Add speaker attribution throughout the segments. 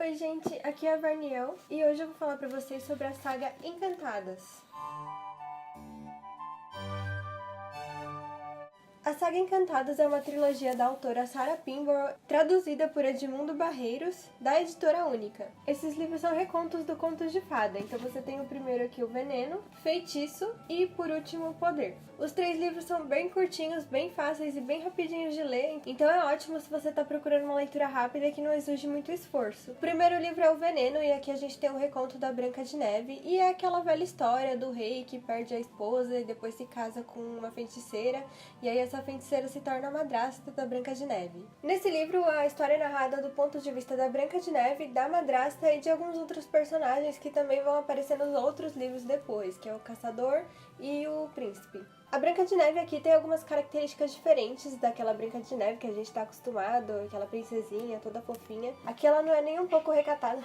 Speaker 1: Oi gente, aqui é a Varniel e hoje eu vou falar pra vocês sobre a saga Encantadas. A saga Encantadas é uma trilogia da autora Sarah Pinborough, traduzida por Edmundo Barreiros, da Editora Única. Esses livros são recontos do Contos de Fada, então você tem o primeiro aqui, o Veneno, Feitiço e, por último, o Poder. Os 3 livros são bem curtinhos, bem fáceis e bem rapidinhos de ler, então é ótimo se você está procurando uma leitura rápida que não exige muito esforço. O primeiro livro é o Veneno, e aqui a gente tem o reconto da Branca de Neve, e é aquela velha história do rei que perde a esposa e depois se casa com uma feiticeira, e aí essa feiticeira se torna a madrasta da Branca de Neve. Nesse livro, a história é narrada do ponto de vista da Branca de Neve, da madrasta e de alguns outros personagens que também vão aparecer nos outros livros depois, que é o Caçador e o Príncipe. A Branca de Neve aqui tem algumas características diferentes daquela Branca de Neve que a gente tá acostumado, aquela princesinha toda fofinha. Aqui ela não é nem um pouco recatada.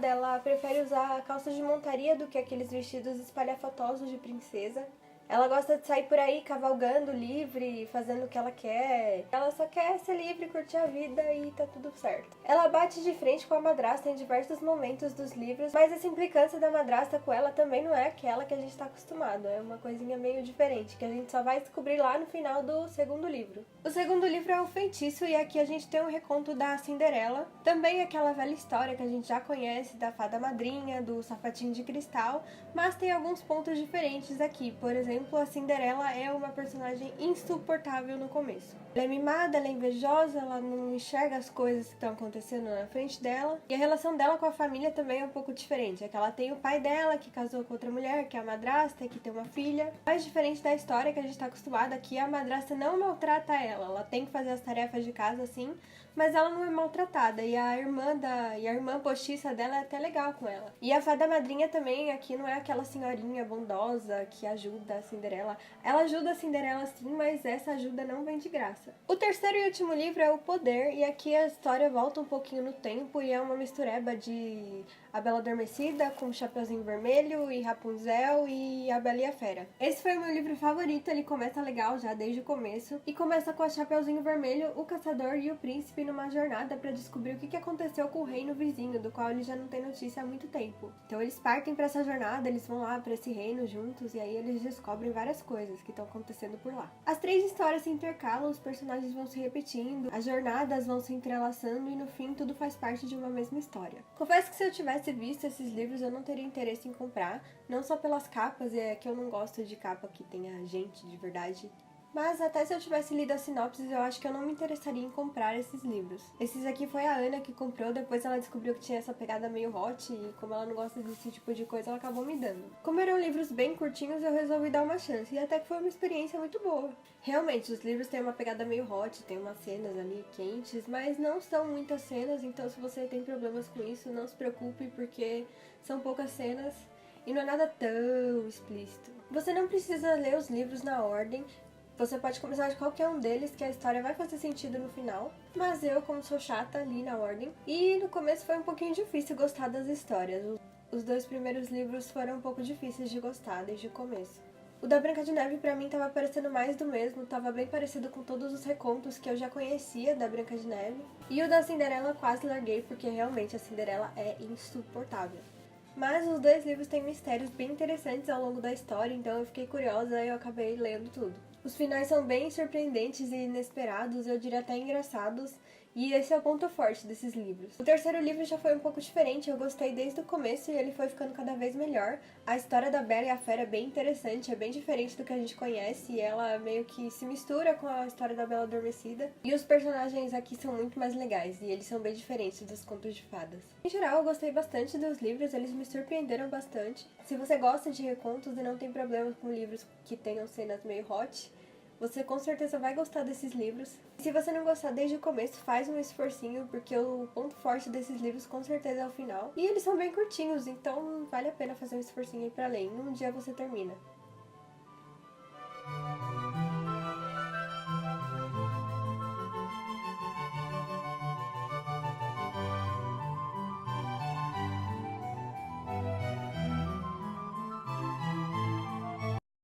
Speaker 1: Ela prefere usar calças de montaria do que aqueles vestidos espalhafatosos de princesa. Ela gosta de sair por aí cavalgando livre, fazendo o que ela quer. Ela só quer ser livre, curtir a vida e tá tudo certo. Ela bate de frente com a madrasta em diversos momentos dos livros, mas essa implicância da madrasta com ela também não é aquela que a gente tá acostumado. É uma coisinha meio diferente, que a gente só vai descobrir lá no final do segundo livro. O segundo livro é o Feitiço, e aqui a gente tem um reconto da Cinderela. Também aquela velha história que a gente já conhece da fada madrinha, do sapatinho de cristal, mas tem alguns pontos diferentes aqui. Por exemplo, a Cinderela é uma personagem insuportável no começo. Ela é mimada, ela é invejosa, ela não enxerga as coisas que estão acontecendo na frente dela. E a relação dela com a família também é um pouco diferente. É que ela tem o pai dela, que casou com outra mulher, que é a madrasta, que tem uma filha. Mais diferente da história que a gente está acostumado aqui, a madrasta não maltrata ela. Ela tem que fazer as tarefas de casa sim, mas ela não é maltratada. E a irmã postiça dela é até legal com ela. E a fada madrinha também aqui não é aquela senhorinha bondosa que ajuda a Cinderela. Ela ajuda a Cinderela sim, mas essa ajuda não vem de graça. O terceiro e último livro é o Poder, e aqui a história volta um pouquinho no tempo e é uma mistureba de A Bela Adormecida com Chapeuzinho Vermelho e Rapunzel e A Bela e a Fera. Esse foi o meu livro favorito, ele começa legal já desde o começo e começa com a Chapeuzinho Vermelho, o Caçador e o Príncipe numa jornada para descobrir o que aconteceu com o reino vizinho, do qual ele já não tem notícia há muito tempo. Então eles partem para essa jornada, eles vão lá para esse reino juntos e aí eles descobrem várias coisas que estão acontecendo por lá. As 3 histórias se intercalam, os personagens vão se repetindo, as jornadas vão se entrelaçando e no fim tudo faz parte de uma mesma história. Confesso que se eu tivesse visto esses livros eu não teria interesse em comprar, não só pelas capas, é que eu não gosto de capa que tenha gente de verdade, mas até se eu tivesse lido as sinopses, eu acho que eu não me interessaria em comprar esses livros. Esses aqui foi a Ana que comprou, depois ela descobriu que tinha essa pegada meio hot e como ela não gosta desse tipo de coisa, ela acabou me dando. Como eram livros bem curtinhos, eu resolvi dar uma chance e até que foi uma experiência muito boa. Realmente, os livros têm uma pegada meio hot, tem umas cenas ali quentes, mas não são muitas cenas, então se você tem problemas com isso, não se preocupe porque são poucas cenas e não é nada tão explícito. Você não precisa ler os livros na ordem. Você pode começar de qualquer um deles, que a história vai fazer sentido no final. Mas eu, como sou chata, li na ordem. E no começo foi um pouquinho difícil gostar das histórias. Os 2 primeiros livros foram um pouco difíceis de gostar desde o começo. O da Branca de Neve pra mim tava parecendo mais do mesmo, tava bem parecido com todos os recontos que eu já conhecia da Branca de Neve. E o da Cinderela eu quase larguei, porque realmente a Cinderela é insuportável. Mas os 2 livros têm mistérios bem interessantes ao longo da história, então eu fiquei curiosa e eu acabei lendo tudo. Os finais são bem surpreendentes e inesperados, eu diria até engraçados, e esse é o ponto forte desses livros. O terceiro livro já foi um pouco diferente, eu gostei desde o começo e ele foi ficando cada vez melhor. A história da Bela e a Fera é bem interessante, é bem diferente do que a gente conhece e ela meio que se mistura com a história da Bela Adormecida. E os personagens aqui são muito mais legais e eles são bem diferentes dos contos de fadas. Em geral, eu gostei bastante dos livros, eles me surpreenderam bastante. Se você gosta de recontos e não tem problemas com livros que tenham cenas meio hot, você com certeza vai gostar desses livros. E se você não gostar desde o começo, faz um esforcinho, porque o ponto forte desses livros com certeza é o final. E eles são bem curtinhos, então vale a pena fazer um esforcinho aí pra ler. Em um dia você termina.